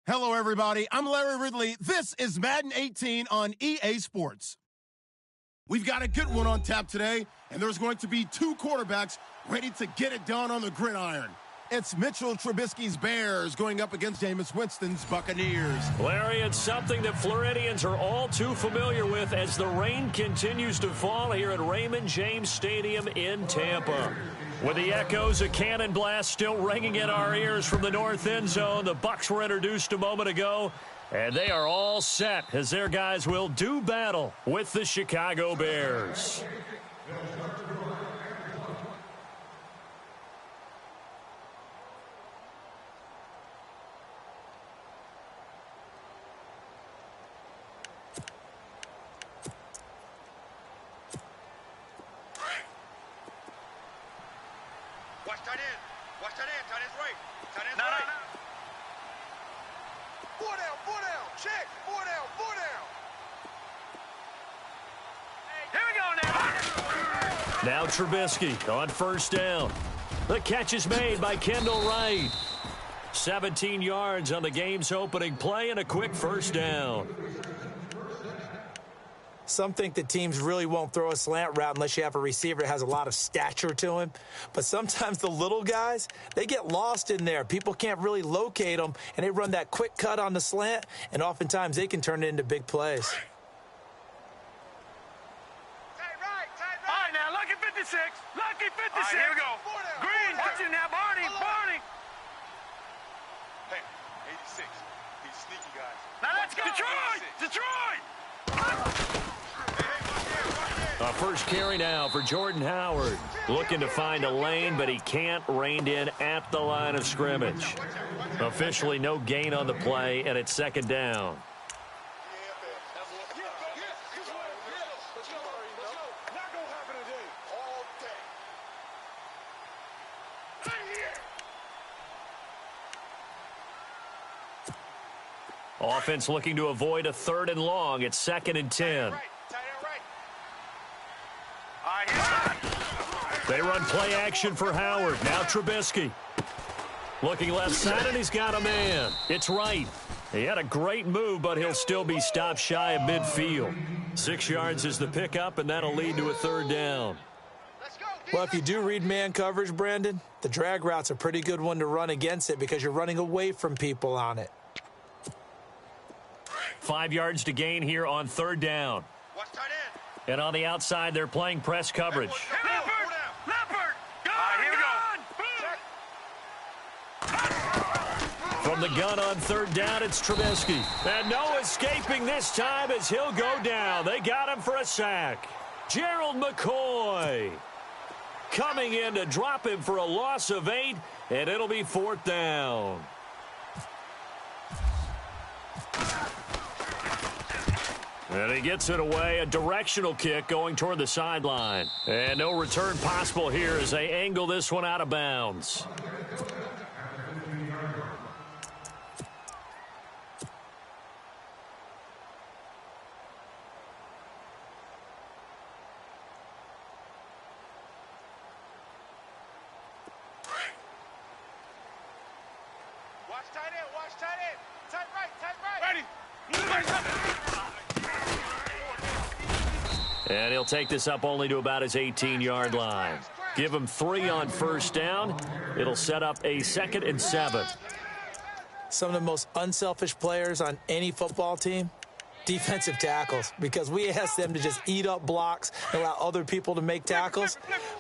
Hello, everybody. I'm Larry Ridley. This is Madden 18 on EA Sports. We've got a good one on tap today, and there's going to be two quarterbacks ready to get it done on the gridiron. It's Mitchell Trubisky's Bears going up against Jameis Winston's Buccaneers. Larry, it's something that Floridians are all too familiar with as the rain continues to fall here at Raymond James Stadium in Tampa. With the echoes of cannon blast still ringing in our ears from the north end zone, the Bucs were introduced a moment ago, and they are all set as their guys will do battle with the Chicago Bears. Watch tight end. Watch tight end. Tight end's right. Tight end's right. Four down. Four down. Check. Four down. Four down. Here we go now. Now Trubisky on first down. The catch is made by Kendall Wright. 17 yards on the game's opening play and a quick first down. Some think that teams really won't throw a slant route unless you have a receiver that has a lot of stature to him. But sometimes the little guys, they get lost in there. People can't really locate them, and they run that quick cut on the slant, and oftentimes they can turn it into big plays. Tight right. Tight right. All right, now, lucky 56. Lucky 56. All right, here we go. Green. Watch him now. Barney. Barney. Hey, 86. He's sneaky, guys. Now let's go. Detroit. Detroit. A first carry now for Jordan Howard. Looking to find a lane, but he can't. Reined in at the line of scrimmage. Officially no gain on the play, and it's second down. Offense looking to avoid a third and long. It's second and 10. They run play action for Howard. Now Trubisky. Looking left side, and he's got a man. It's Wright. He had a great move, but he'll still be stopped shy of midfield. 6 yards is the pickup, and that'll lead to a third down. Well, if you do read man coverage, Brandon, the drag route's a pretty good one to run against it because you're running away from people on it. 5 yards to gain here on third down. Watch tight end. And on the outside, they're playing press coverage. Leopard! Leopard! From the gun on third down, it's Trubisky. And no escaping this time as he'll go down. They got him for a sack. Gerald McCoy coming in to drop him for a loss of 8, and it'll be fourth down. And he gets it away, a directional kick going toward the sideline. And no return possible here as they angle this one out of bounds. Watch tight end. Watch tight end. Tight right. Tight right. Ready. And he'll take this up only to about his 18-yard line. Give him 3 on first down. It'll set up a 2nd and 7. Some of the most unselfish players on any football team, defensive tackles, because we ask them to just eat up blocks and allow other people to make tackles.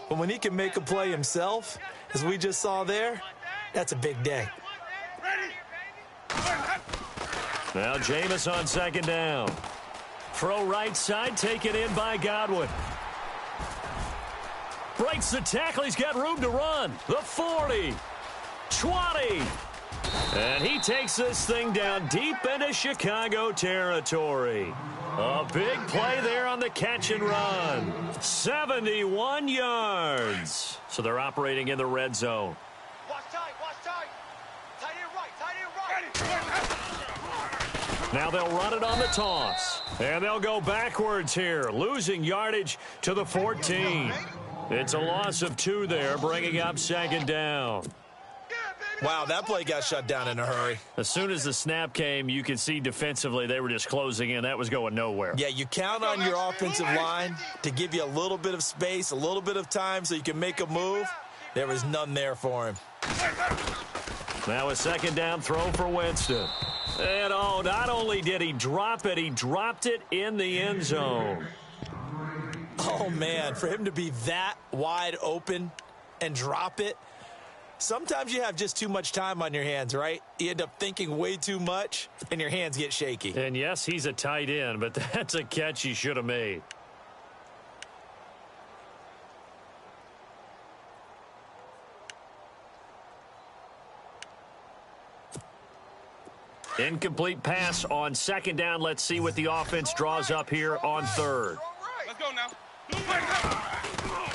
But when he can make a play himself, as we just saw there, that's a big day. Now Jameis on second down. Throw right side, taken in by Godwin. Breaks the tackle. He's got room to run. The 40. 20. And he takes this thing down deep into Chicago territory. A big play there on the catch and run. 71 yards. So they're operating in the red zone. Watch tight. Watch tight. Tight end right. Tight end right. Now they'll run it on the toss. And they'll go backwards here, losing yardage to the 14. It's a loss of 2 there, bringing up second down. Yeah, baby. Wow, that play got shut down in a hurry. As soon as the snap came, you could see defensively they were just closing in. That was going nowhere. Yeah, you count on your offensive line to give you a little bit of space, a little bit of time so you can make a move. There was none there for him. Now a second down throw for Winston. And, oh, not only did he drop it, he dropped it in the end zone. Oh, man, for him to be that wide open and drop it. Sometimes you have just too much time on your hands, right? You end up thinking way too much, and your hands get shaky. And, yes, he's a tight end, but that's a catch he should have made. Incomplete pass on second down. Let's see what the offense draws up here on third. Let's go now.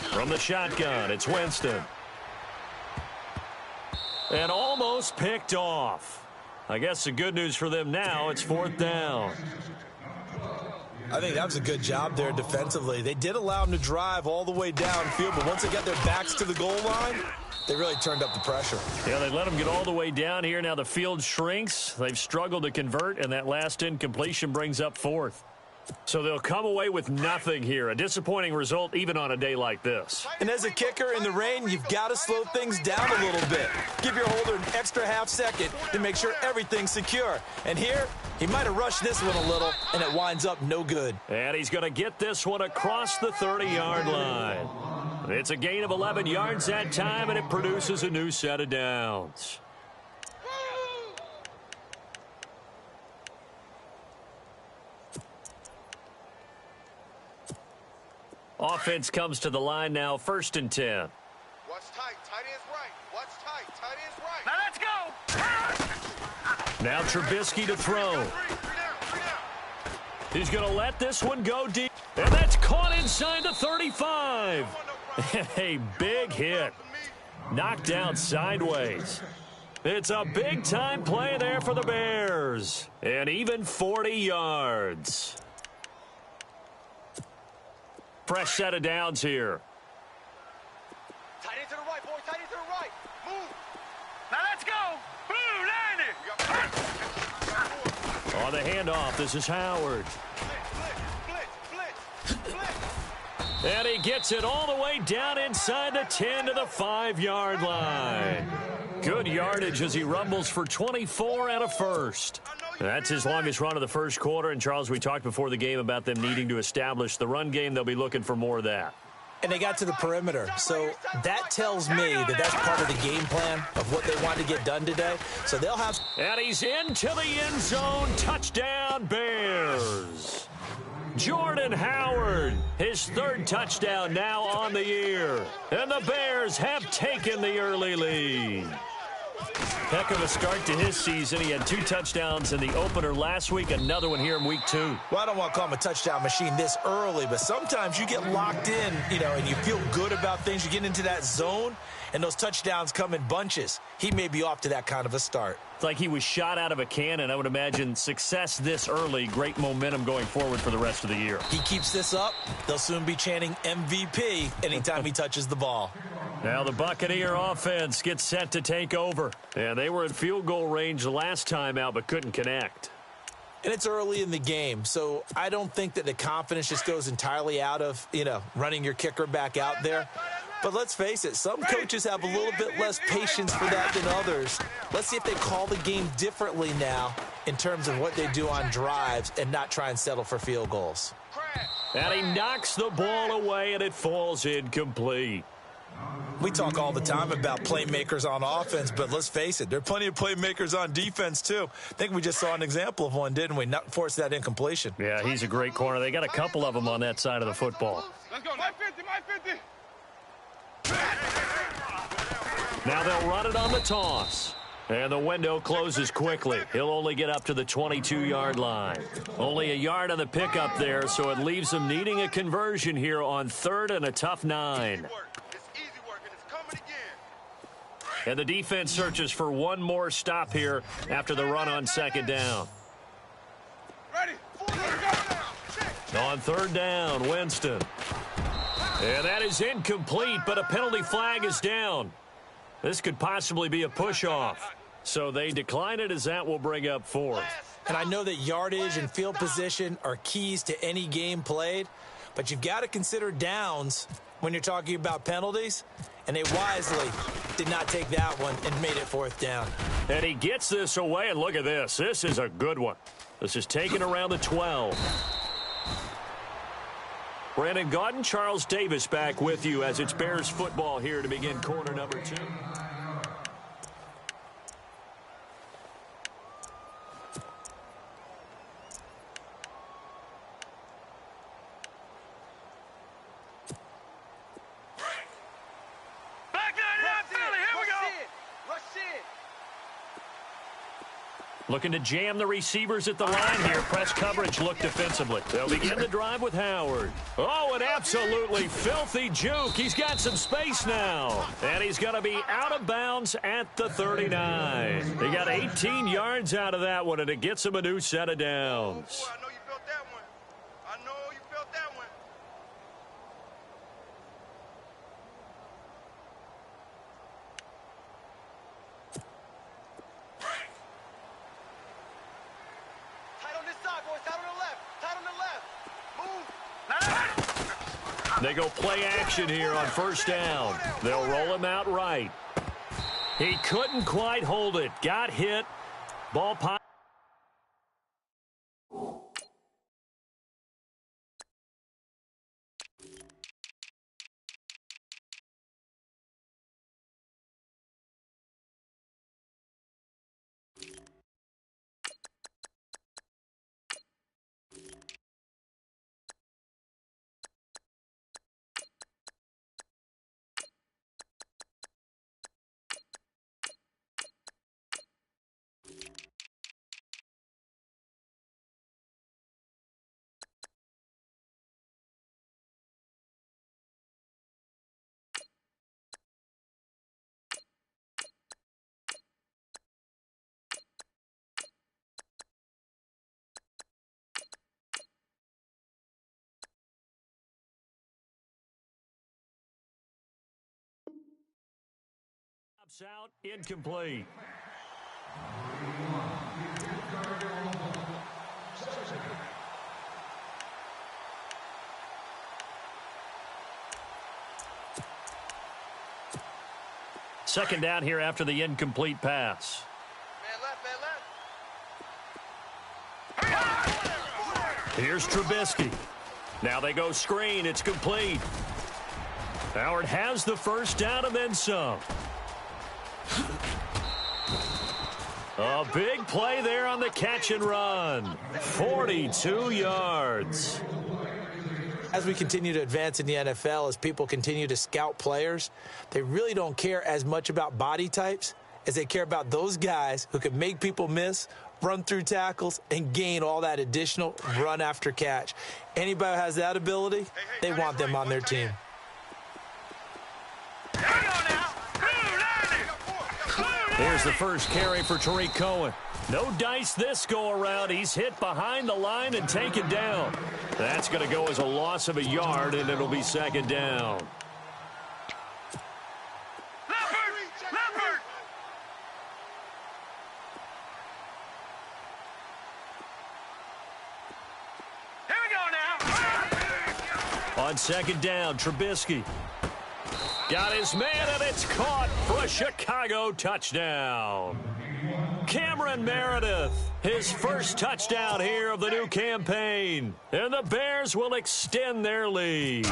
From the shotgun, it's Winston. And almost picked off. I guess the good news for them now, it's fourth down. I think that was a good job there defensively. They did allow them to drive all the way downfield, but once they got their backs to the goal line, they really turned up the pressure. Yeah, they let them get all the way down here. Now the field shrinks. They've struggled to convert, and that last incompletion brings up fourth. So they'll come away with nothing here. A disappointing result even on a day like this. And as a kicker in the rain, you've got to slow things down a little bit. Give your holder an extra half second to make sure everything's secure. And here, he might have rushed this one a little, and it winds up no good. And he's going to get this one across the 30-yard line. It's a gain of 11 yards that time, and it produces a new set of downs. Offense comes to the line now, 1st and 10. Watch tight. Tight end's right. Watch tight. Tight end's right. Now let's go. Now Trubisky to throw. He's going to let this one go deep. And that's caught inside the 35. A big hit. Knocked down sideways. It's a big-time play there for the Bears. And even 40 yards. Fresh set of downs here. Tight end to the right, boy. Tight end to the right. Move. Now let's go. Boom, 90. On the handoff, this is Howard. Blitz. And he gets it all the way down inside the 10 to the 5-yard line. Good yardage as he rumbles for 24 and a first. That's his longest run of the first quarter. And, Charles, we talked before the game about them needing to establish the run game. They'll be looking for more of that. And they got to the perimeter. So that tells me that that's part of the game plan of what they want to get done today. So they'll have... And he's into the end zone. Touchdown, Bears. Jordan Howard, his 3rd touchdown now on the year. And the Bears have taken the early lead. Heck of a start to his season. He had 2 touchdowns in the opener last week, another one here in week 2. Well, I don't want to call him a touchdown machine this early, but sometimes you get locked in, and you feel good about things. You get into that zone, and those touchdowns come in bunches. He may be off to that kind of a start. It's like he was shot out of a cannon. I would imagine success this early, great momentum going forward for the rest of the year. He keeps this up, they'll soon be chanting MVP anytime he touches the ball. Now the Buccaneer offense gets set to take over. And they were in field goal range the last time out but couldn't connect. And it's early in the game, so I don't think that the confidence just goes entirely out of, running your kicker back out there. But let's face it, some coaches have a little bit less patience for that than others. Let's see if they call the game differently now in terms of what they do on drives and not try and settle for field goals. And he knocks the ball away, and it falls incomplete. We talk all the time about playmakers on offense, but let's face it, there are plenty of playmakers on defense, too. I think we just saw an example of one, didn't we? Not force that incompletion. Yeah, he's a great corner. They got a couple of them on that side of the football. Let's go. My 50. Now they'll run it on the toss. And the window closes quickly. He'll only get up to the 22-yard line. Only a yard on the pickup there, so it leaves him needing a conversion here on 3rd and a tough 9. And the defense searches for one more stop here after the run on 2nd down. Ready. On 3rd down, Winston. And that is incomplete, but a penalty flag is down. This could possibly be a push-off. So they decline it as that will bring up fourth. And I know that yardage and field position are keys to any game played, but you've got to consider downs when you're talking about penalties, and they wisely did not take that one and made it fourth down. And he gets this away, and look at this. This is a good one. This is taken around the 12. Brandon Gaudin, Charles Davis back with you as it's Bears football here to begin quarter number 2. Looking to jam the receivers at the line here. Press coverage look defensively. They'll begin the drive with Howard. Oh, an absolutely filthy juke. He's got some space now. And he's going to be out of bounds at the 39. They got 18 yards out of that one, and it gets him a new set of downs. I know you felt that one. I know you felt that one. They go play action here on first down. They'll roll him out right. He couldn't quite hold it. Got hit. Ball pop. Out, incomplete. Second down here after the incomplete pass. Man left. Here's Trubisky. Now they go screen. It's complete. Howard has the first down and then some. A big play there on the catch and run. 42 yards. As we continue to advance in the NFL, as people continue to scout players, they really don't care as much about body types as they care about those guys who can make people miss, run through tackles, and gain all that additional run after catch. Anybody who has that ability, they want them on their team. Here's the first carry for Tariq Cohen. No dice this go-around. He's hit behind the line and taken down. That's going to go as a loss of a yard, and it'll be second down. Leopard! Here we go now. On second down, Trubisky. Got his man, and it's caught for a Chicago touchdown. Cameron Meredith, his first touchdown here of the new campaign. And the Bears will extend their lead.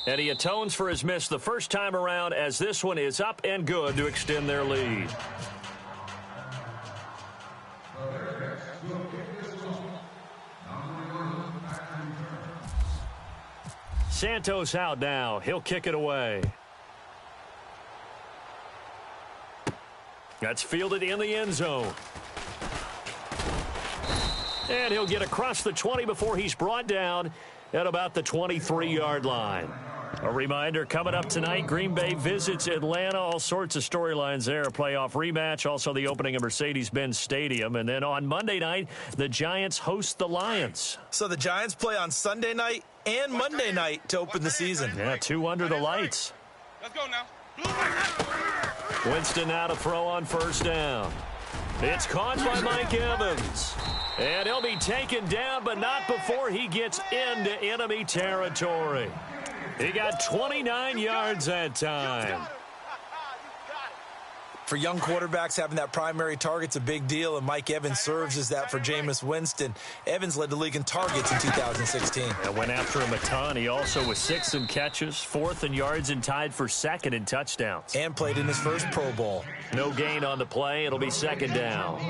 And he atones for his miss the first time around, as this one is up and good to extend their lead. Santos out now. He'll kick it away. That's fielded in the end zone. And he'll get across the 20 before he's brought down at about the 23-yard line. A reminder, coming up tonight, Green Bay visits Atlanta. All sorts of storylines there. A playoff rematch, also the opening of Mercedes-Benz Stadium. And then on Monday night, the Giants host the Lions. So the Giants play on Sunday night and Monday night to open the season. Yeah, 2 under the lights. Let's go now. Winston now to throw on first down. It's caught by Mike Evans. And he'll be taken down, but not before he gets into enemy territory. He got 29 yards that time. For young quarterbacks, having that primary target's a big deal, and Mike Evans serves as that for Jameis Winston. Evans led the league in targets in 2016. And went after him a ton. He also was 6th in catches, 4th in yards, and tied for 2nd in touchdowns. And played in his first Pro Bowl. No gain on the play. It'll be 2nd down.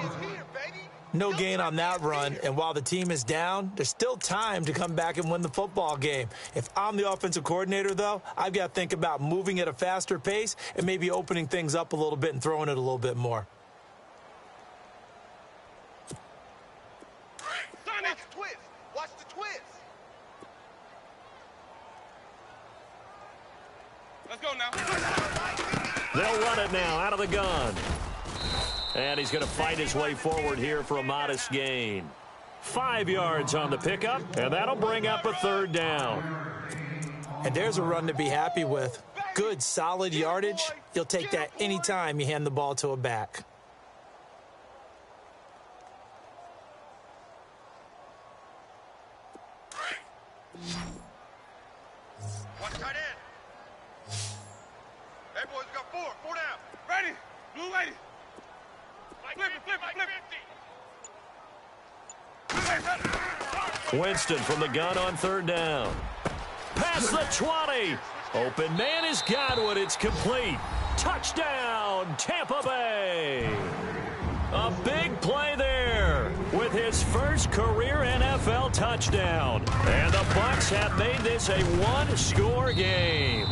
No gain on that run, and while the team is down, there's still time to come back and win the football game. If I'm the offensive coordinator, though, I've got to think about moving at a faster pace and maybe opening things up a little bit and throwing it a little bit more. Watch the twist. Watch the twist. Let's go now. They'll run it now out of the gun. And he's going to fight his way forward here for a modest gain. 5 yards on the pickup, and that'll bring up a 3rd down. And there's a run to be happy with. Good, solid yardage. You'll take that anytime you hand the ball to a back. Watch tight end. Hey, boys, we got 4 down. Ready? Blue lady. Flip it. Winston from the gun on 3rd down. Past the 20. Open man is Godwin. It's complete. Touchdown, Tampa Bay. A big play there with his first career NFL touchdown. And the Bucs have made this a one-score game.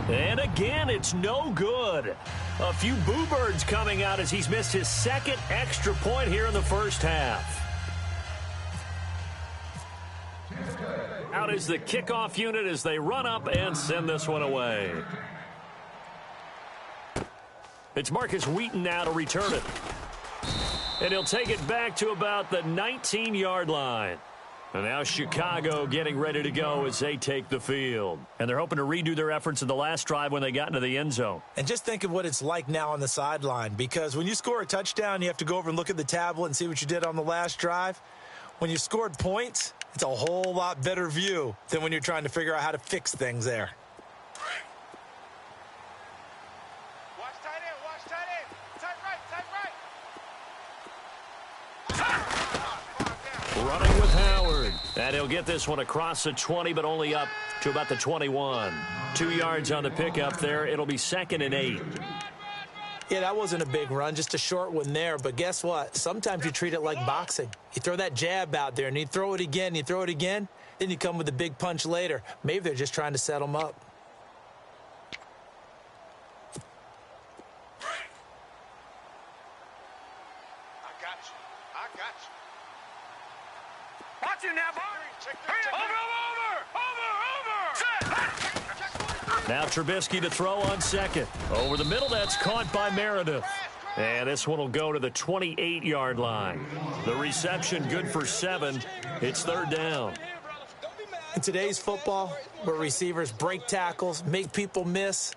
And again, it's no good. A few boo birds coming out as he's missed his 2nd extra point here in the first half. Out is the kickoff unit as they run up and send this one away. It's Marcus Wheaton now to return it. And he'll take it back to about the 19-yard line. And now Chicago getting ready to go as they take the field. And they're hoping to redo their efforts in the last drive when they got into the end zone. And just think of what it's like now on the sideline, because when you score a touchdown, you have to go over and look at the tablet and see what you did on the last drive. When you scored points, it's a whole lot better view than when you're trying to figure out how to fix things there. Watch tight end. Watch tight end. Tight right. Running with Howard. And he'll get this one across the 20, but only up to about the 21. 2 yards on the pickup there. It'll be 2nd and 8. Yeah, that wasn't a big run, just a short one there. But guess what? Sometimes you treat it like boxing. You throw that jab out there, and you throw it again, then you come with a big punch later. Maybe they're just trying to set them up. I got you. Watch it now, boy. Over. Now Trubisky to throw on 2nd. Over the middle, that's caught by Meredith. And this one will go to the 28-yard line. The reception good for 7. It's 3rd down. In today's football, where receivers break tackles, make people miss,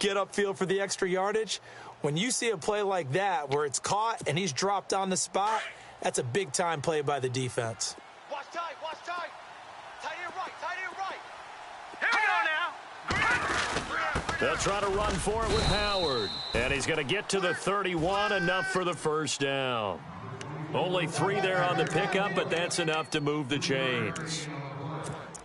get upfield for the extra yardage, when you see a play like that where it's caught and he's dropped on the spot, that's a big-time play by the defense. Watch tight. Tight end right. Here we go now. They'll try to run for it with Howard. And he's going to get to the 31, enough for the first down. Only 3 there on the pickup, but that's enough to move the chains.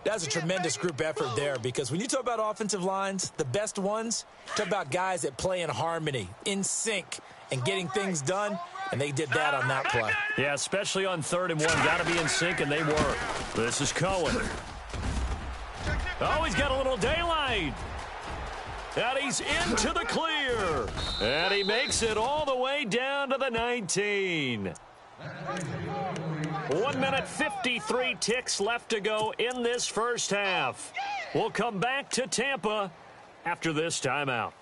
That's a tremendous group effort there, because when you talk about offensive lines, the best ones, talk about guys that play in harmony, in sync, and getting things done, and they did that on that play. Yeah, especially on 3rd and 1. Got to be in sync, and they were. This is Cohen. Oh, he's got a little daylight. And he's into the clear. And he makes it all the way down to the 19. 1 minute, 53 ticks left to go in this first half. We'll come back to Tampa after this timeout.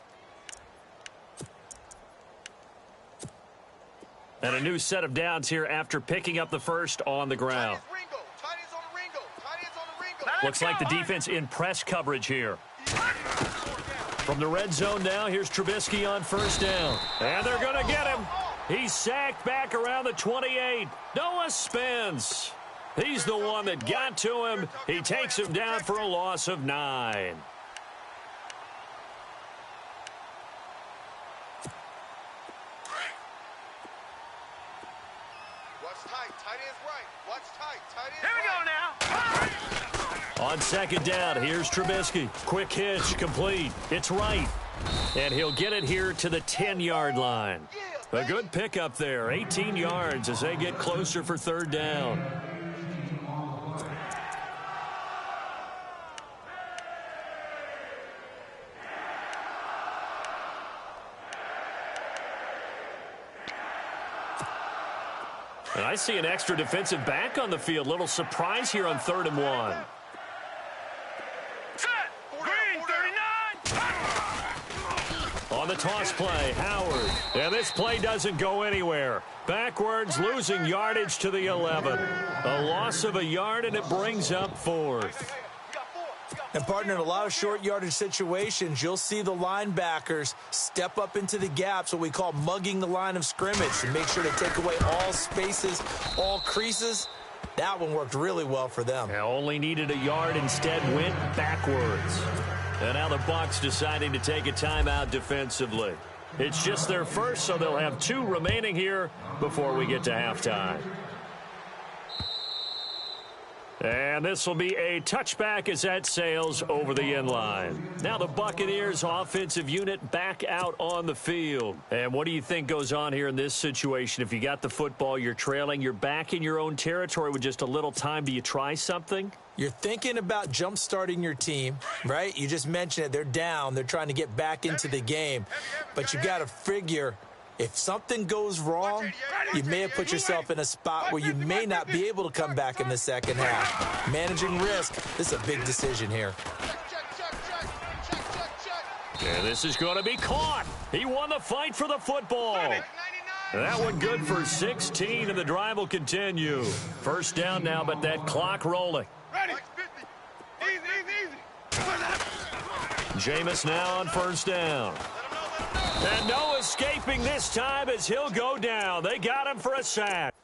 And a new set of downs here after picking up the first on the ground. Looks like the defense in press coverage here. From the red zone now, here's Trubisky on first down. And they're going to get him. He's sacked back around the 28. Noah Spence. He's the one that got to him. He takes him down for a loss of 9. Here we go now. On second down, here's Trubisky. Quick hitch, complete. It's right. And he'll get it here to the 10-yard line. A good pickup there, 18 yards as they get closer for third down. And I see an extra defensive back on the field. Little surprise here on 3rd and 1. Green, 39. On the toss play, Howard. And this play doesn't go anywhere. Backwards, losing yardage to the 11. A loss of a yard, and it brings up 4th. And, partner, in a lot of short yardage situations, you'll see the linebackers step up into the gaps, what we call mugging the line of scrimmage, to make sure to take away all spaces, all creases. That one worked really well for them. Now only needed a yard, instead went backwards. And now the Bucs deciding to take a timeout defensively. It's just their first, so they'll have 2 remaining here before we get to halftime. And this will be a touchback as that sails over the end line. Now the Buccaneers offensive unit back out on the field. And what do you think goes on here in this situation? If you got the football, you're trailing, you're back in your own territory with just a little time. Do you try something? You're thinking about jump-starting your team, right? You just mentioned it. They're down. They're trying to get back into the game. But you got to figure, if something goes wrong, you may have put yourself in a spot where you may not be able to come back in the second half. Managing risk, this is a big decision here. And this is going to be caught. He won the fight for the football. That one good for 16, and the drive will continue. First down now, but that clock rolling. Ready. Easy. Jameis now on first down. And no escaping this time as he'll go down. They got him for a sack.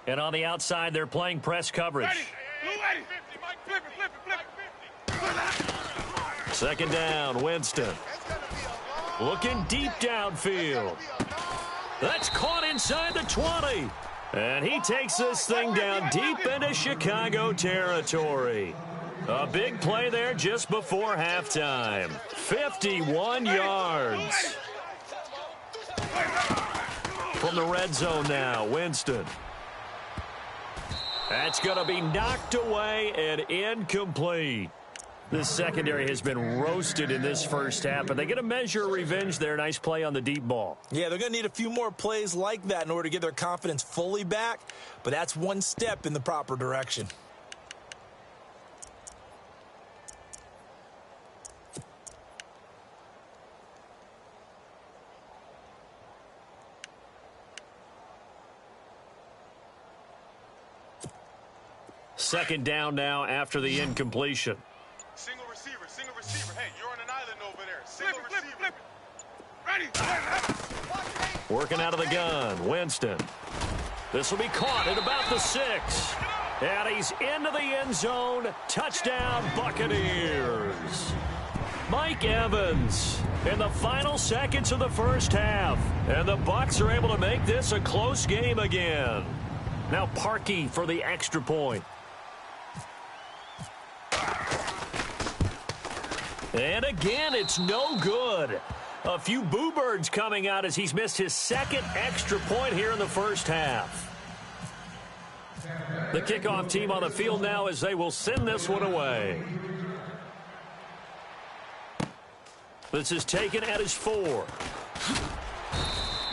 And on the outside, they're playing press coverage. Second down, Winston. Looking deep downfield. That's caught inside the 20. And he takes this thing down deep into Chicago territory. A big play there just before halftime. 51 yards. From the red zone now, Winston. That's going to be knocked away and incomplete. This secondary has been roasted in this first half, and they get a measure of revenge there. Nice play on the deep ball. Yeah, they're going to need a few more plays like that in order to get their confidence fully back, but that's one step in the proper direction. Second down now after the incompletion. Single receiver. Hey, you're on an island over there. Single receiver. Ready. Working out of the gun, Winston. This will be caught at about the 6. And he's into the end zone. Touchdown, Buccaneers. Mike Evans in the final seconds of the first half. And the Bucs are able to make this a close game again. Now Parkey for the extra point. And again, it's no good. A few boo birds coming out as he's missed his second extra point here in the first half. The kickoff team on the field now as they will send this one away. This is taken at his 4.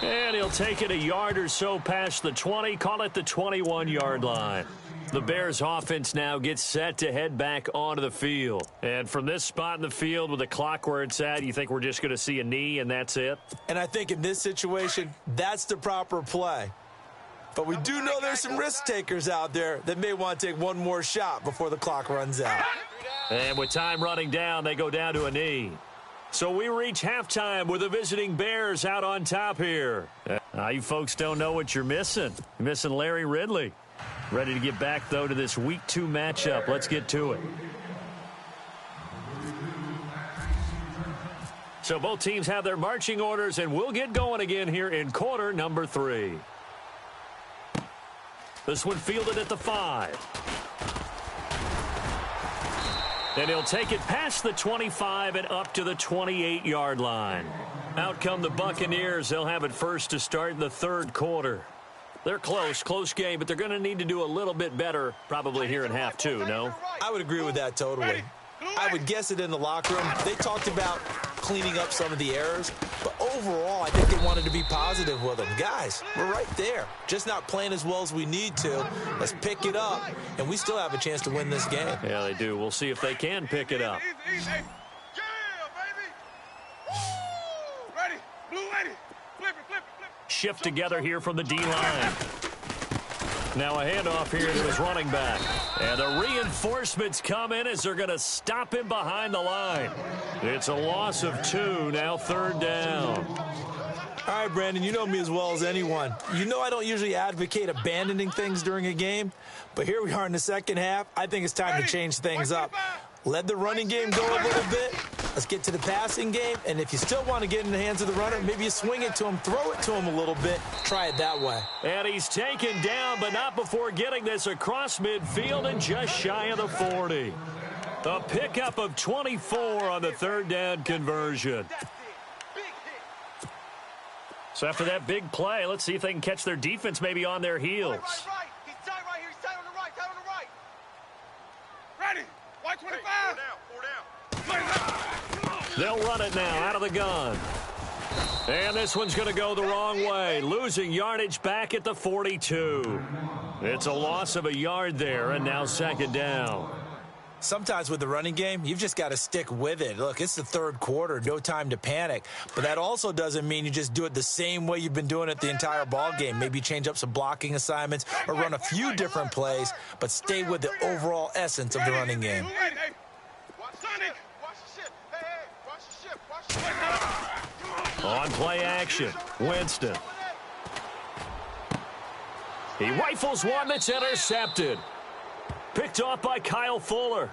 And he'll take it a yard or so past the 20, call it the 21-yard line. The Bears offense now gets set to head back onto the field. And from this spot in the field with the clock where it's at, you think we're just going to see a knee and that's it? And I think in this situation, that's the proper play. But we do know there's some risk takers out there that may want to take one more shot before the clock runs out. And with time running down, they go down to a knee. So we reach halftime with the visiting Bears out on top here. You folks don't know what you're missing. You're missing Larry Ridley. Ready to get back, though, to this Week 2 matchup. Let's get to it. So both teams have their marching orders, and we'll get going again here in quarter number 3. This one fielded at the 5. And he'll take it past the 25 and up to the 28-yard line. Out come the Buccaneers. They'll have it first to start in the third quarter. They're close game, but they're going to need to do a little bit better probably here in half 2, no? I would agree with that totally. I would guess it in the locker room. They talked about cleaning up some of the errors, but overall, I think they wanted to be positive with them. Guys, we're right there. Just not playing as well as we need to. Let's pick it up, and we still have a chance to win this game. Yeah, they do. We'll see if they can pick it up. Easy. Yeah, baby. Woo! Ready. Blue lady. Flip it. Shift together here from the D-line. Now a handoff here to his running back. And the reinforcements come in as they're going to stop him behind the line. It's a loss of 2, now third down. All right, Brandon, you know me as well as anyone. You know I don't usually advocate abandoning things during a game, but here we are in the second half. I think it's time to change things up. Let the running game go a little bit. Let's get to the passing game, and if you still want to get in the hands of the runner, maybe you swing it to him, throw it to him a little bit, try it that way. And he's taken down, but not before getting this across midfield and just shy of the 40. A pickup of 24 on the third down conversion. So after that big play, let's see if they can catch their defense maybe on their heels. Right. He's tight right here. He's tight on the right. Ready. White 25. Four down. They'll run it now out of the gun. And this one's going to go the wrong way. Losing yardage back at the 42. It's a loss of a yard there, and now second down. Sometimes with the running game, you've just got to stick with it. Look, it's the third quarter, no time to panic. But that also doesn't mean you just do it the same way you've been doing it the entire ball game. Maybe change up some blocking assignments or run a few different plays, but stay with the overall essence of the running game. On play action, Winston. He rifles one that's intercepted. Picked off by Kyle Fuller.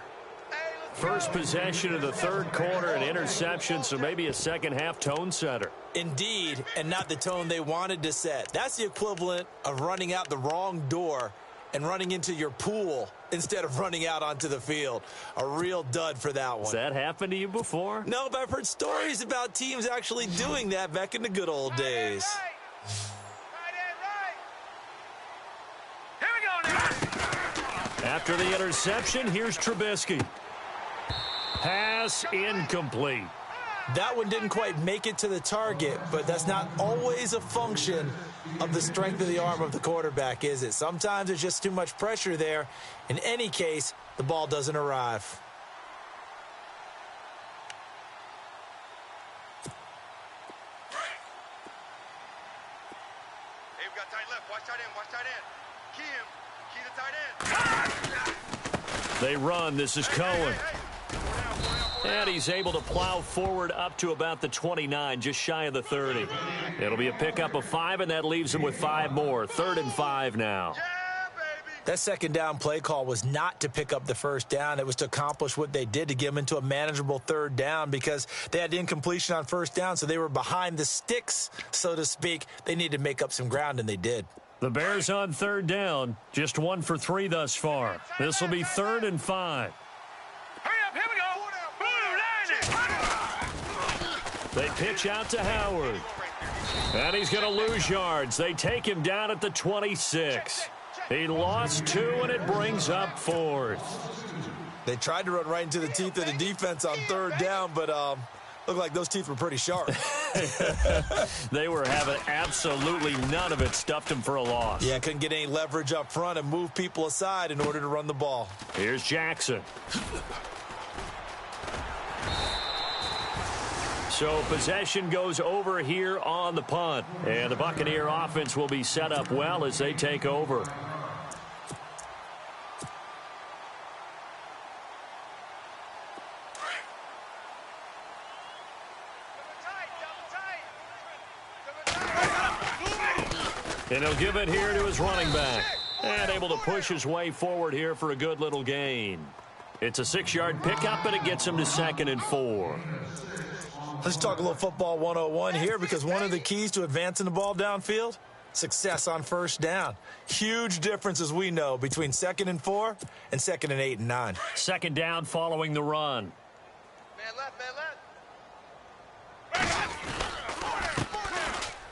First possession of the third quarter, an interception, so maybe a second half tone setter. Indeed, and not the tone they wanted to set. That's the equivalent of running out the wrong door and running into your pool instead of running out onto the field. A real dud for that one. Has that happened to you before? No, but I've heard stories about teams actually doing that back in the good old days. After the interception, here's Trubisky. Pass incomplete. That one didn't quite make it to the target, but that's not always a function of the strength of the arm of the quarterback, is it? Sometimes there's just too much pressure there. In any case, the ball doesn't arrive. Hey, we got tight left. Watch tight end. Key the tight end. They run. This is Cohen. And he's able to plow forward up to about the 29, just shy of the 30. It'll be a pickup of 5, and that leaves him with 5 more. 3rd and 5 now. Yeah, baby. That second down play call was not to pick up the first down. It was to accomplish what they did, to get them into a manageable third down, because they had incompletion on first down, so they were behind the sticks, so to speak. They needed to make up some ground, and they did. The Bears on third down, just 1 for 3 thus far. This will be 3rd and 5. Hurry up, here we go. They pitch out to Howard. And he's going to lose yards. They take him down at the 26. He lost 2, and it brings up 4th. They tried to run right into the teeth of the defense on third down, but looked like those teeth were pretty sharp. They were having absolutely none of it. Stuffed him for a loss. Yeah, couldn't get any leverage up front and move people aside in order to run the ball. Here's Jackson. So possession goes over here on the punt. And the Buccaneer offense will be set up well as they take over. And he'll give it here to his running back. And able to push his way forward here for a good little gain. It's a 6-yard pickup, and it gets him to 2nd and 4. Let's talk a little football 101 here, because one of the keys to advancing the ball downfield, success on first down. Huge difference, as we know, between 2nd and 4 and 2nd and 8 and 9. 2nd down following the run. Man left, man left.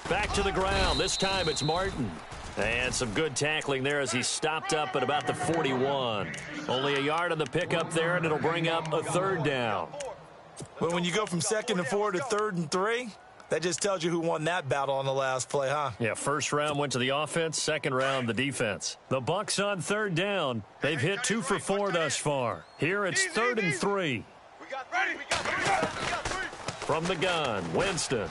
Back to the ground. This time it's Martin. And some good tackling there as he stopped up at about the 41. Only a yard on the pickup there, and it'll bring up a 3rd down. But when you go from 2nd and 4 to 3rd and 3, that just tells you who won that battle on the last play, huh? Yeah, first round went to the offense, second round the defense. The Bucs on 3rd down. They've hit 2 for 4 thus far. Here it's 3rd and 3. From the gun, Winston.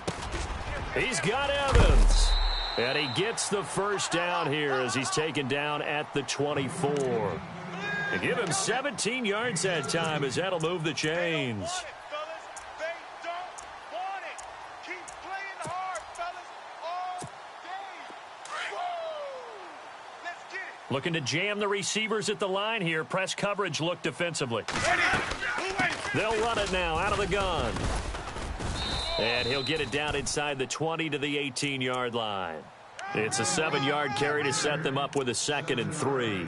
He's got Evans. And he gets the first down here as he's taken down at the 24. They give him 17 yards that time as that'll move the chains. Looking to jam the receivers at the line here. Press coverage look defensively. They'll run it now out of the gun. And he'll get it down inside the 20 to the 18-yard line. It's a 7-yard carry to set them up with a 2nd and 3.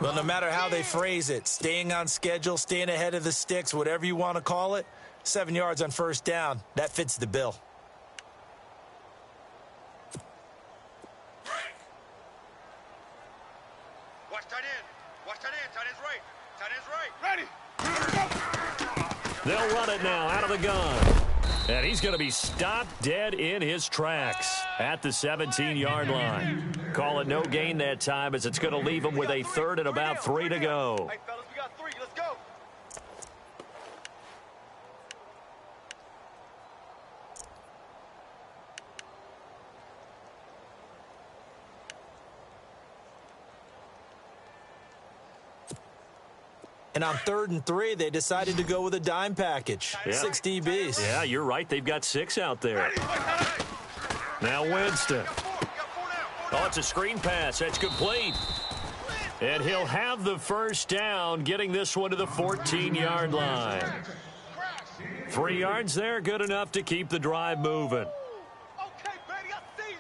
Well, no matter how they phrase it, staying on schedule, staying ahead of the sticks, whatever you want to call it, 7 yards on first down, that fits the bill. Watch tight end. Watch tight end. Tight end's right. Tight end's right. Ready. They'll run it now out of the gun. And he's going to be stopped dead in his tracks at the 17-yard line. Call it no gain that time as it's going to leave him with a 3rd and about 3 to go. Hey, fellas, we got 3. Let's go. And on 3rd and 3, they decided to go with a dime package. Yeah. 6 DBs. Yeah, you're right. They've got 6 out there. Now Winston. Oh, it's a screen pass. That's complete. And he'll have the first down, getting this one to the 14-yard line. 3 yards there, good enough to keep the drive moving. Okay, baby, I see you.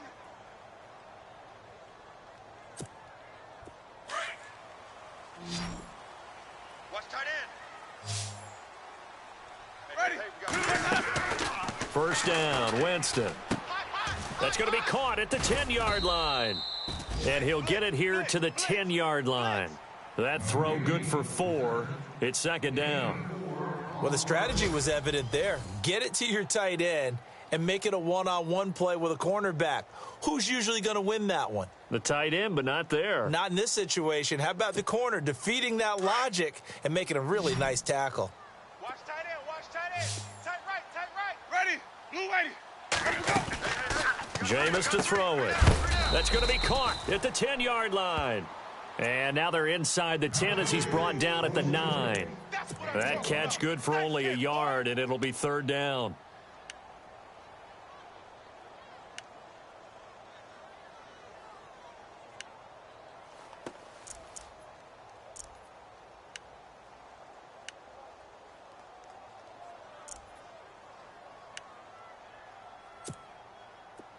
Watch tight end. Ready. First down, Winston. That's going to be caught at the 10-yard line. And he'll get it here to the 10-yard line. That throw good for 4. It's 2nd down. Well, the strategy was evident there. Get it to your tight end and make it a one-on-one play with a cornerback. Who's usually going to win that one? The tight end, but not there. Not in this situation. How about the corner defeating that logic and making a really nice tackle? Watch tight end. Watch tight end. Tight right. Tight right. Ready. Blue ready. Jameis to throw it. That's going to be caught at the 10-yard line. And now they're inside the 10 as he's brought down at the 9. That catch good for only a yard, and it'll be 3rd down.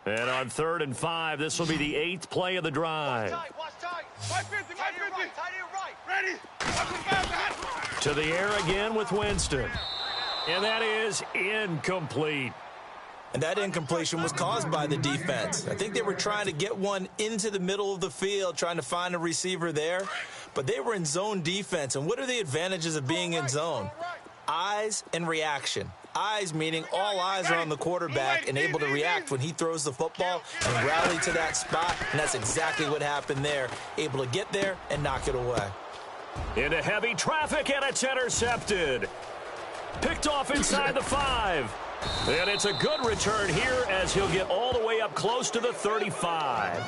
And on 3rd and 5, this will be the 8th play of the drive. Watch tight. 550, 550. Tight end right. Ready. To the air again with Winston. And that is incomplete. And that incompletion was caused by the defense. I think they were trying to get one into the middle of the field, trying to find a receiver there. But they were in zone defense. And what are the advantages of being in zone? Eyes and reaction. Eyes meaning all eyes are on the quarterback and able to react when he throws the football and rally to that spot. And that's exactly what happened there. Able to get there and knock it away. Into heavy traffic, and it's intercepted. Picked off inside the 5. And it's a good return here as he'll get all the way up close to the 35.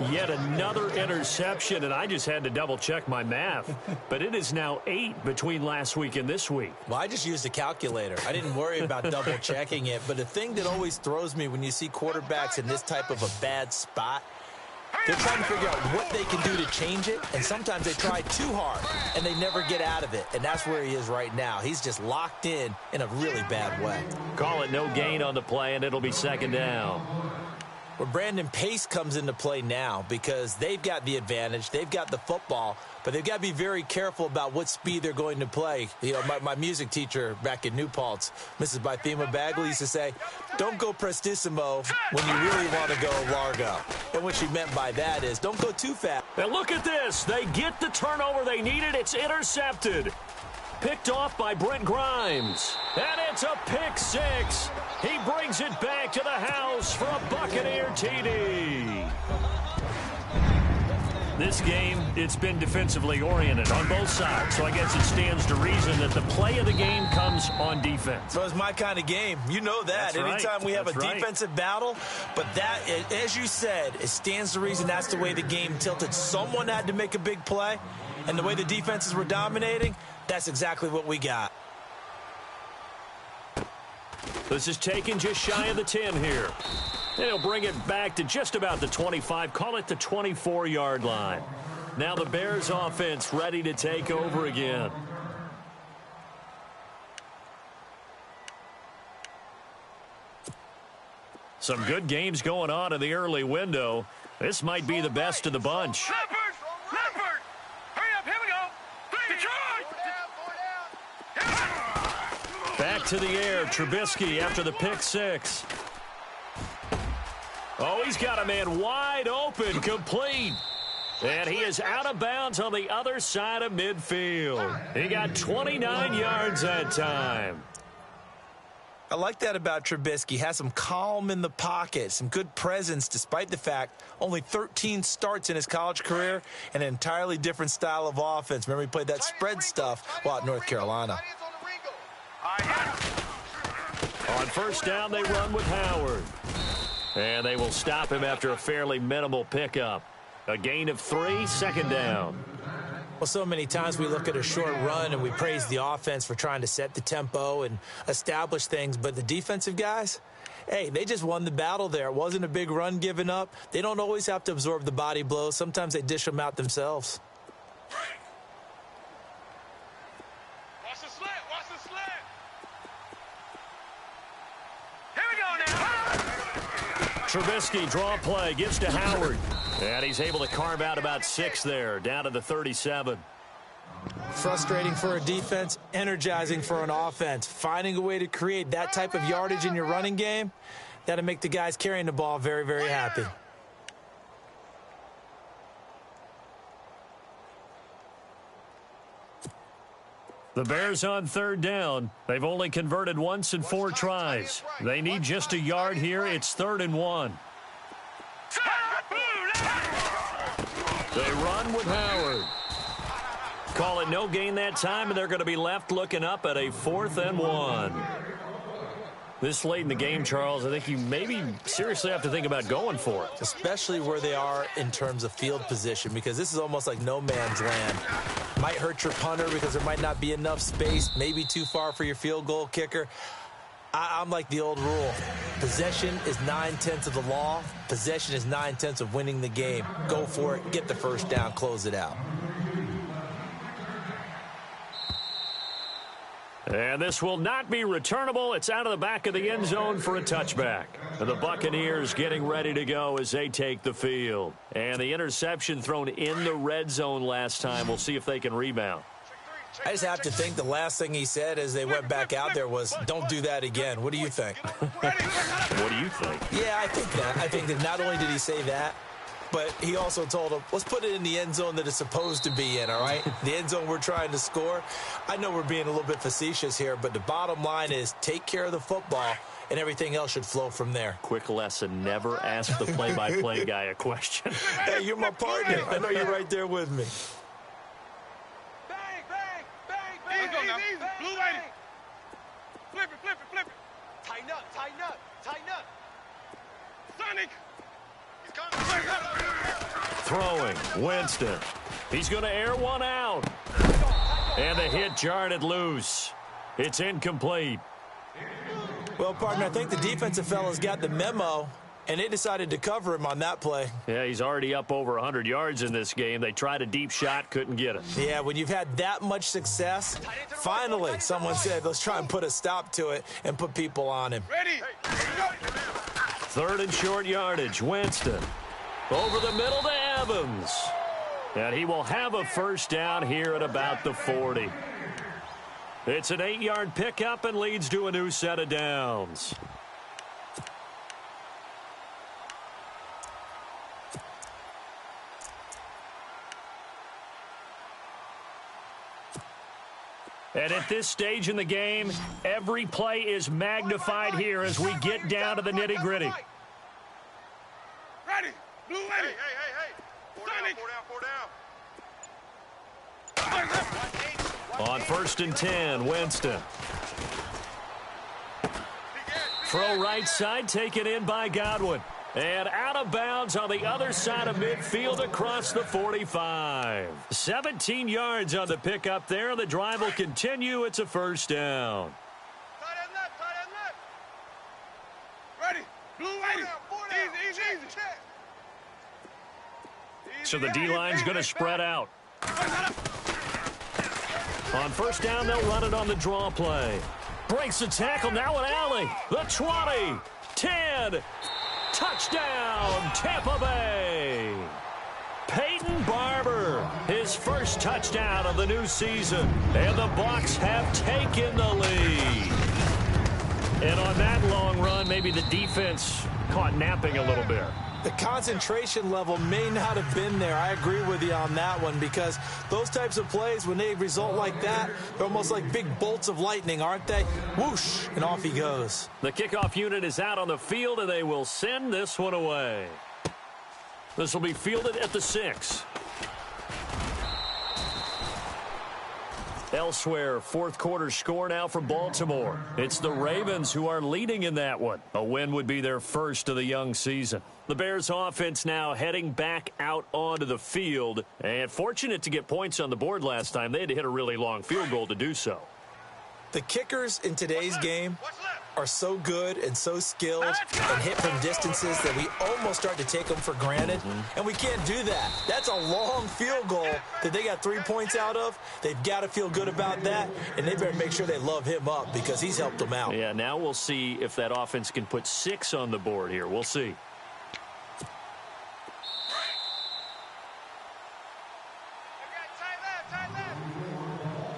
Yet another interception, and I just had to double-check my math. But it is now 8 between last week and this week. Well, I just used a calculator. I didn't worry about double-checking it. But the thing that always throws me when you see quarterbacks in this type of a bad spot, they're trying to figure out what they can do to change it, and sometimes they try too hard, and they never get out of it. And that's where he is right now. He's just locked in a really bad way. Call it no gain on the play, and it'll be 2nd down. Well, Brandon, pace comes into play now because they've got the advantage. They've got the football, but they've got to be very careful about what speed they're going to play. You know, my music teacher back in New Paltz, Mrs. Bythema Bagley, used to say, don't go prestissimo when you really want to go largo. And what she meant by that is don't go too fast. And look at this. They get the turnover they needed. It's intercepted. Picked off by Brent Grimes. And it's a pick 6. He brings it back to the house for a Buccaneer TD. This game, it's been defensively oriented on both sides, so I guess it stands to reason that the play of the game comes on defense. So it's my kind of game. You know that. That's anytime right. we have That's a right. defensive battle, but that, as you said, it stands to reason that's the way the game tilted. Someone had to make a big play, and the way the defenses were dominating, that's exactly what we got. This is taken just shy of the 10 here. And he'll bring it back to just about the 25, call it the 24-yard line. Now the Bears offense ready to take over again. Some good games going on in the early window. This might be the best of the bunch. Leopard! Hurry up, here we go! Detroit! Back to the air, Trubisky after the pick 6. Oh, he's got a man wide open, complete. And he is out of bounds on the other side of midfield. He got 29 yards that time. I like that about Trubisky. Has some calm in the pocket, some good presence, despite the fact only 13 starts in his college career, and an entirely different style of offense. Remember, he played that spread stuff while at North Carolina. On first down, they run with Howard. And they will stop him after a fairly minimal pickup. A gain of 3, 2nd down. Well, so many times we look at a short run and we praise the offense for trying to set the tempo and establish things, but the defensive guys, hey, they just won the battle there. It wasn't a big run given up. They don't always have to absorb the body blows. Sometimes they dish them out themselves. Watch the slant, watch the slant! Here we go now! Trubisky, draw play, gives to Howard. And he's able to carve out about 6 there, down to the 37. Frustrating for a defense, energizing for an offense. Finding a way to create that type of yardage in your running game, that'll make the guys carrying the ball very, very happy. The Bears on 3rd down. They've only converted once in 4 tries. They need just a yard here. It's 3rd and 1. They run with Howard. Call it no gain that time, and they're going to be left looking up at a 4th and 1. This late in the game, Charles, I think you maybe seriously have to think about going for it. Especially where they are in terms of field position, because this is almost like no man's land. Might hurt your punter because there might not be enough space, maybe too far for your field goal kicker. I'm like the old rule. Possession is 9/10 of the law. Possession is 9/10 of winning the game. Go for it. Get the first down. Close it out. And this will not be returnable. It's out of the back of the end zone for a touchback. And the Buccaneers getting ready to go as they take the field. And the interception thrown in the red zone last time. We'll see if they can rebound. I just have to think the last thing he said as they went back out there was, don't do that again. What do you think? What do you think? Yeah, I think that. I think that not only did he say that, but he also told him, let's put it in the end zone that it's supposed to be in, all right? The end zone we're trying to score. I know we're being a little bit facetious here, but the bottom line is take care of the football, and everything else should flow from there. Quick lesson, never ask the play-by-play guy a question. Hey, you're my partner. I know you're right there with me. Bang, bang, bang, bang. Let's go now. Blue lady. Flip it, flip it, flip it. Tighten up, tighten up, tighten up. Sonic. Throwing, Winston. He's going to air one out. And the hit jarred it loose. It's incomplete. Well, partner, I think the defensive fellas got the memo, and they decided to cover him on that play. Yeah, he's already up over 100 yards in this game. They tried a deep shot, couldn't get it. Yeah, when you've had that much success, finally someone said, let's try and put a stop to it and put people on him. Ready. Third and short yardage, Winston. Over the middle to Evans. And he will have a first down here at about the 40. It's an 8-yard pickup and leads to a new set of downs. And at this stage in the game, every play is magnified here as we get down to the nitty-gritty. Ready. Blue lady. Hey, hey, hey. Four down. On 1st and 10, Winston. Throw right side, taken in by Godwin. And out of bounds on the other side of midfield across the 45. 17 yards on the pickup there. The drive will continue. It's a first down. Tight end left, tight end left. Ready. Blue lady. Easy, easy, easy. So the D-line's going to spread out. On first down, they'll run it on the draw play. Breaks the tackle, now an alley. The 20, 10, touchdown, Tampa Bay. Peyton Barber, his first touchdown of the new season. And the Bucs have taken the lead. And on that long run, maybe the defense caught napping a little bit. The concentration level may not have been there. I agree with you on that one because those types of plays, when they result like that, they're almost like big bolts of lightning, aren't they? Whoosh, and off he goes. The kickoff unit is out on the field, and they will send this one away. This will be fielded at the 6. Elsewhere, fourth quarter score now for Baltimore. It's the Ravens who are leading in that one. A win would be their first of the young season. The Bears offense now heading back out onto the field. And fortunate to get points on the board last time. They had to hit a really long field goal to do so. The kickers in today's game are so good and so skilled and hit from distances that we almost start to take them for granted. And we can't do that. That's a long field goal that they got 3 points out of. They've got to feel good about that, and they better make sure they love him up because he's helped them out. Yeah, now we'll see if that offense can put 6 on the board here. We'll see.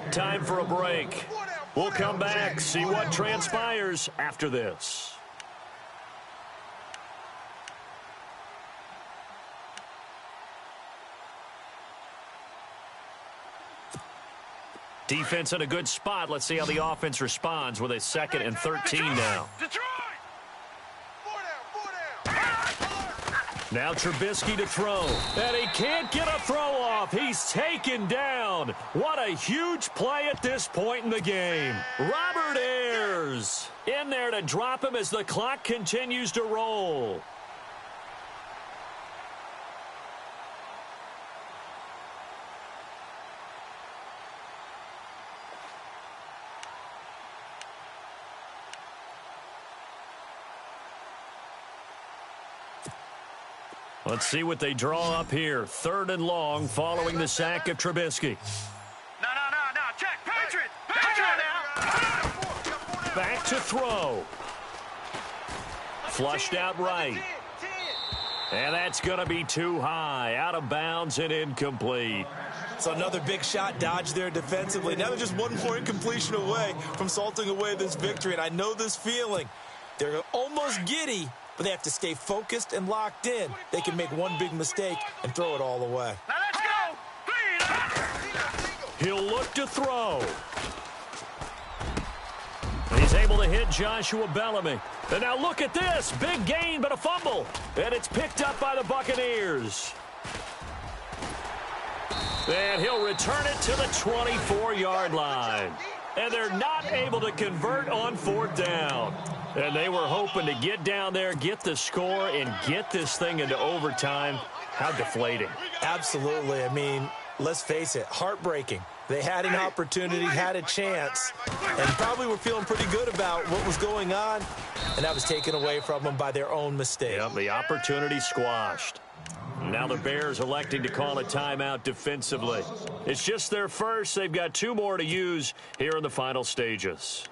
Time for a break. We'll come back, see what transpires after this. Defense in a good spot. Let's see how the offense responds with a 2nd and 13 now. Now Trubisky to throw. And he can't get a throw off. He's taken down. What a huge play at this point in the game. Robert Ayers in there to drop him as the clock continues to roll. Let's see what they draw up here. 3rd and long following the sack of Trubisky. No. Check. Patriot now. back to throw. Flushed out right. And that's going to be too high. Out of bounds and incomplete. So another big shot dodged there defensively. Now they're just one more incompletion away from salting away this victory. And I know this feeling. They're almost giddy, but they have to stay focused and locked in. They can make one big mistake and throw it all away. Now let's go. He'll look to throw. He's able to hit Joshua Bellamy. And now look at this. Big gain, but a fumble. And it's picked up by the Buccaneers. And he'll return it to the 24-yard line. And they're not able to convert on fourth down. And they were hoping to get down there, get the score, and get this thing into overtime. How deflating. Absolutely. I mean, let's face it, heartbreaking. They had an opportunity, had a chance, and probably were feeling pretty good about what was going on, and that was taken away from them by their own mistake. Yep, the opportunity squashed. Now the Bears electing to call a timeout defensively. It's just their first. They've got two more to use here in the final stages.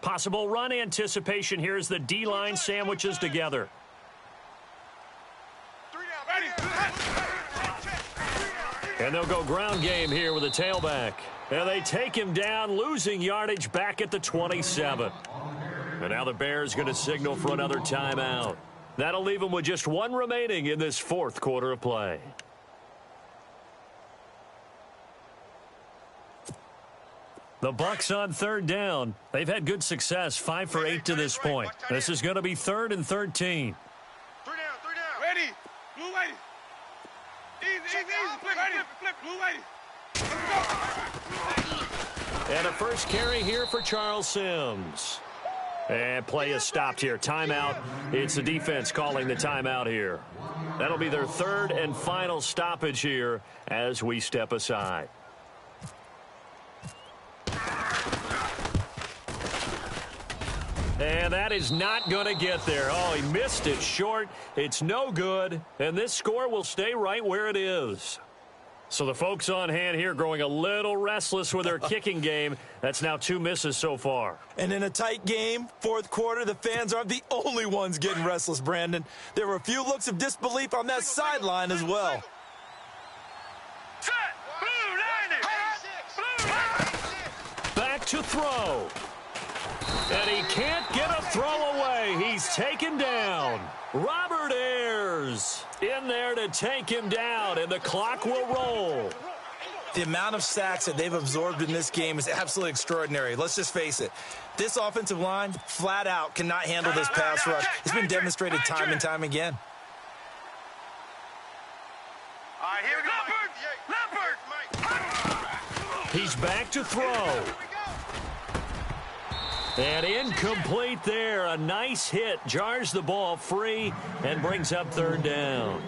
Possible run anticipation here as the D-line sandwiches together. And they'll go ground game here with a tailback. And they take him down, losing yardage back at the 27. And now the Bears going to signal for another timeout. That'll leave them with just one remaining in this fourth quarter of play. The Bucs on third down. They've had good success, 5 for 8 to this point. This is going to be 3rd and 13. 3 down. Ready. Blue lady. Easy. Flip. Blue lady. And a first carry here for Charles Sims. And play is stopped here. Timeout. It's the defense calling the timeout here. That'll be their 3rd and final stoppage here as we step aside. And that is not going to get there. Oh, he missed it short. It's no good. And this score will stay right where it is. So the folks on hand here growing a little restless with their kicking game. That's now 2 misses so far. And in a tight game, fourth quarter, the fans aren't the only ones getting restless, Brandon. There were a few looks of disbelief on that sideline as well. Set. Blue 90. Back to throw. And he can't get a throw away. He's taken down. Robert Ayers in there to take him down, and the clock will roll. The amount of sacks that they've absorbed in this game is absolutely extraordinary. Let's just face it. This offensive line, flat out, cannot handle this pass rush. It's been demonstrated time and time again. All right, here we go. Leopard. He's back to throw. And incomplete there. A nice hit. Jars the ball free and brings up 3rd down.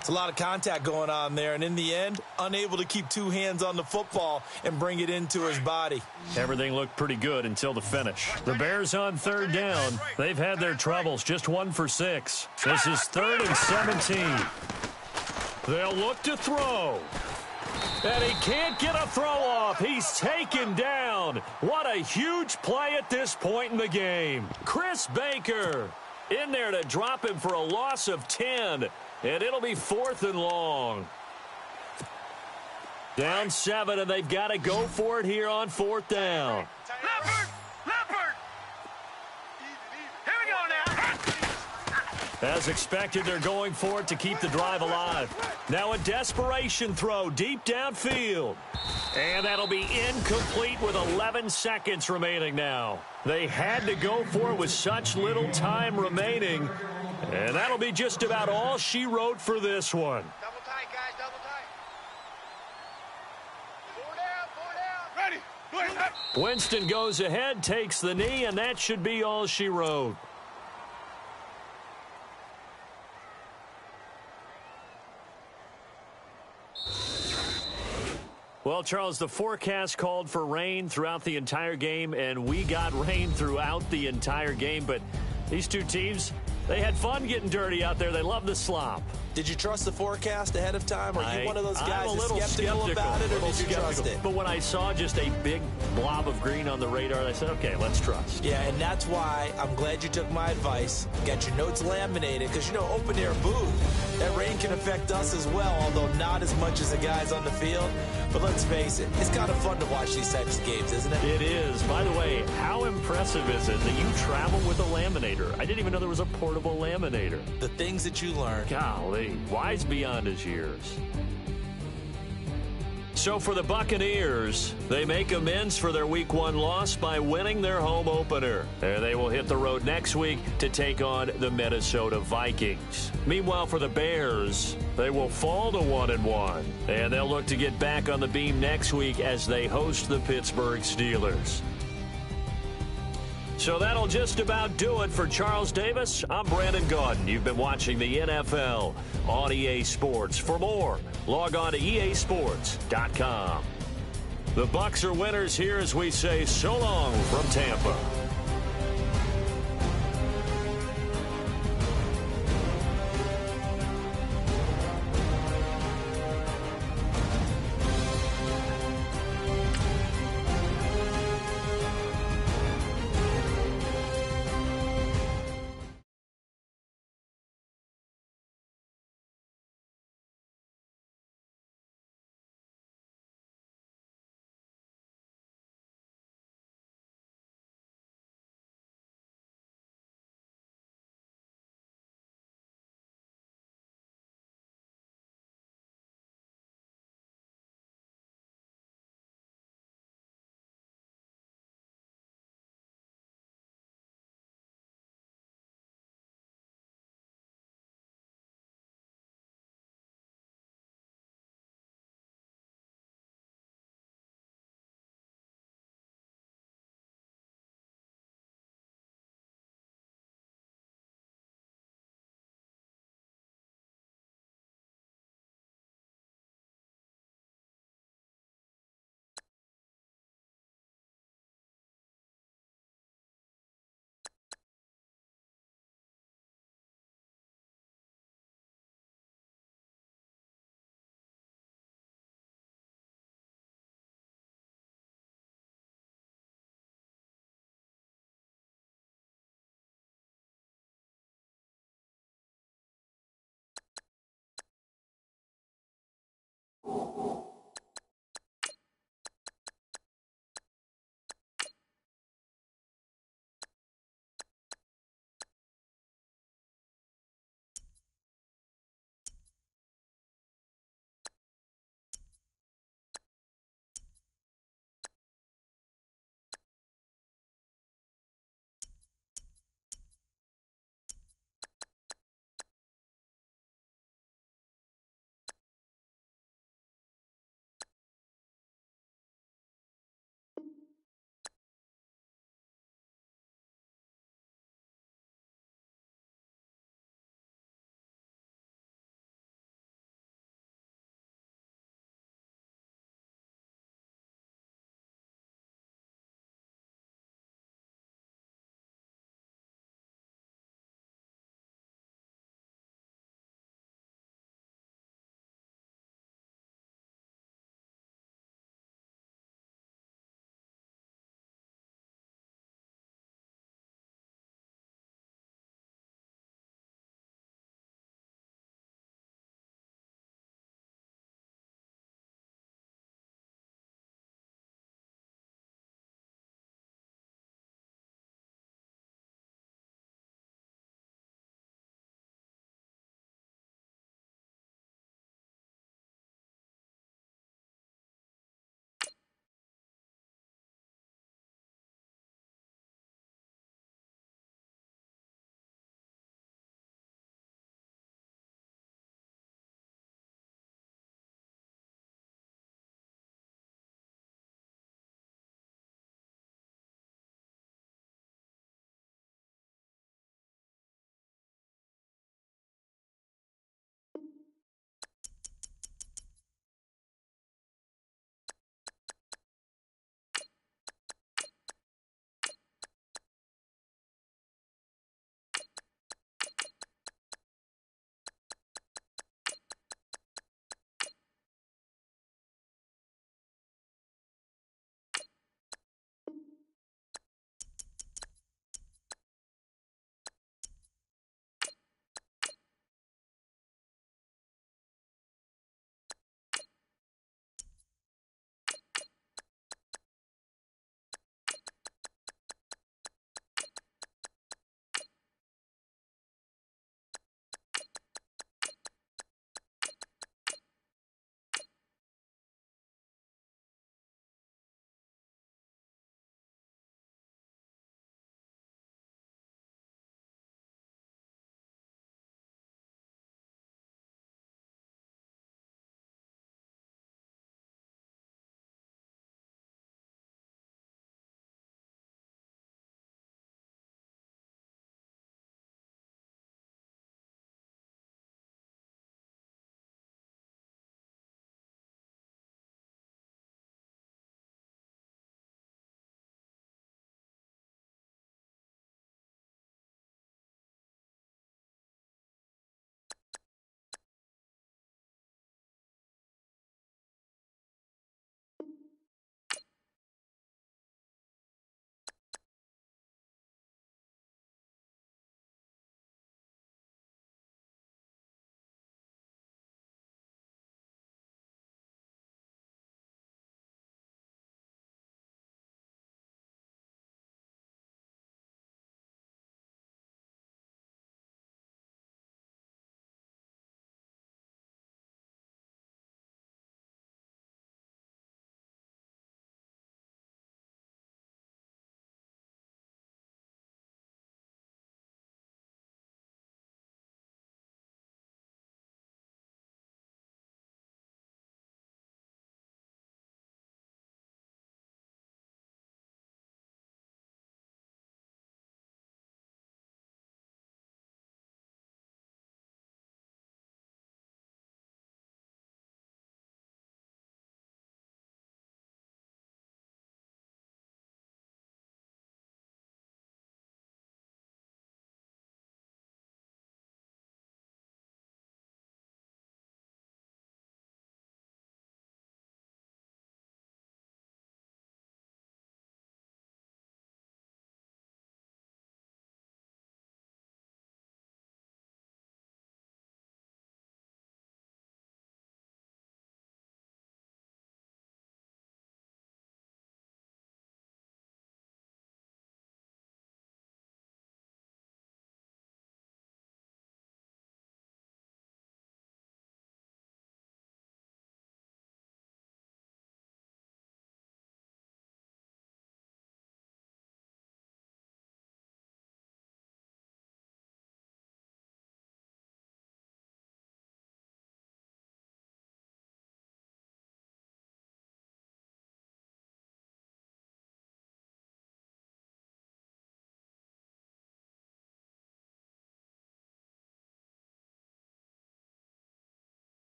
It's a lot of contact going on there, and in the end, unable to keep 2 hands on the football and bring it into his body. Everything looked pretty good until the finish. The Bears on 3rd down. They've had their troubles, just 1 for 6. This is 3rd and 17. They'll look to throw. And he can't get a throw off. He's taken down. What a huge play at this point in the game. Chris Baker in there to drop him for a loss of 10. And it'll be 4th and long. Down 7, and they've got to go for it here on 4th down. Leopard. Here we go now. As expected, they're going for it to keep the drive alive. Now a desperation throw deep downfield. And that'll be incomplete with 11 seconds remaining now. They had to go for it with such little time remaining. And that'll be just about all she wrote for this one. Double tight, guys, double tight. 4 down. Ready. Winston goes ahead, takes the knee, and that should be all she wrote. Well, Charles, the forecast called for rain throughout the entire game, and we got rain throughout the entire game. But these two teams, They had fun getting dirty out there. They love the slop. Did you trust the forecast ahead of time? Are you one of those guys I'm a little skeptical about it, or did you trust it? But when I saw just a big blob of green on the radar, I said, okay, let's trust. Yeah, and that's why I'm glad you took my advice. Got your notes laminated, because, open air booth, that rain can affect us as well, although not as much as the guys on the field. But let's face it, it's kind of fun to watch these types of games, isn't it? It is. By the way, how impressive is it that you travel with a laminator? I didn't even know there was a portable laminator. The things that you learn. Golly, wise beyond his years. So for the Buccaneers, they make amends for their Week 1 loss by winning their home opener. And they will hit the road next week to take on the Minnesota Vikings. Meanwhile, for the Bears, they will fall to 1-1. And they'll look to get back on the beam next week as they host the Pittsburgh Steelers. So that'll just about do it for Charles Davis. I'm Brandon Gaudin. You've been watching the NFL on EA Sports. For more, log on to easports.com. The Bucs are winners here as we say so long from Tampa.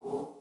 You